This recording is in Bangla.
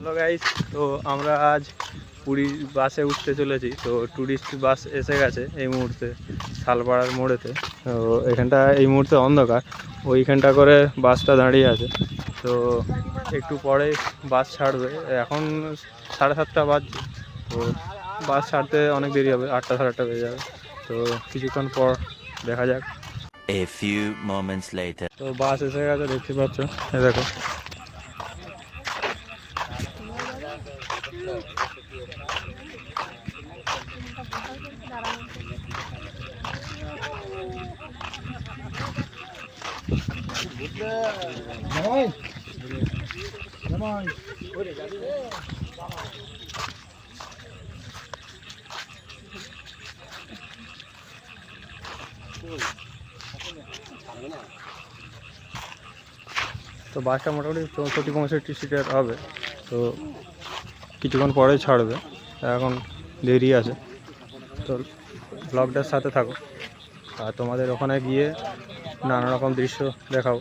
হ্যালো গাইস, তো আমরা আজ পুরী বাসে উঠতে চলেছি। তো ট্যুরিস্ট বাস এসে গেছে এই মুহূর্তে শালপাড়ার মোড়েতে। তো এখানটা এই মুহূর্তে অন্ধকার, ওইখানটা করে বাসটা দাঁড়িয়ে আছে। তো একটু পরে বাস ছাড়বে, এখন 7:30 বাজছে। তো বাস ছাড়তে অনেক দেরি হবে, 8টা 8:30 বেজে যাবে। তো কিছুক্ষণ পর দেখা যাক। A few moments later. তো বাস এসে গেছে, দেখতে পাচ্ছ, এই দেখো। তো বাসটা মোটামুটি 64-65 সিটের হবে। তো কিছুক্ষণ পরেই ছাড়বে, এখন দেরি আছে। তো ব্লগটার সাথে থাকো, আর তোমাদের ওখানে গিয়ে নানা রকম দৃশ্য দেখাও।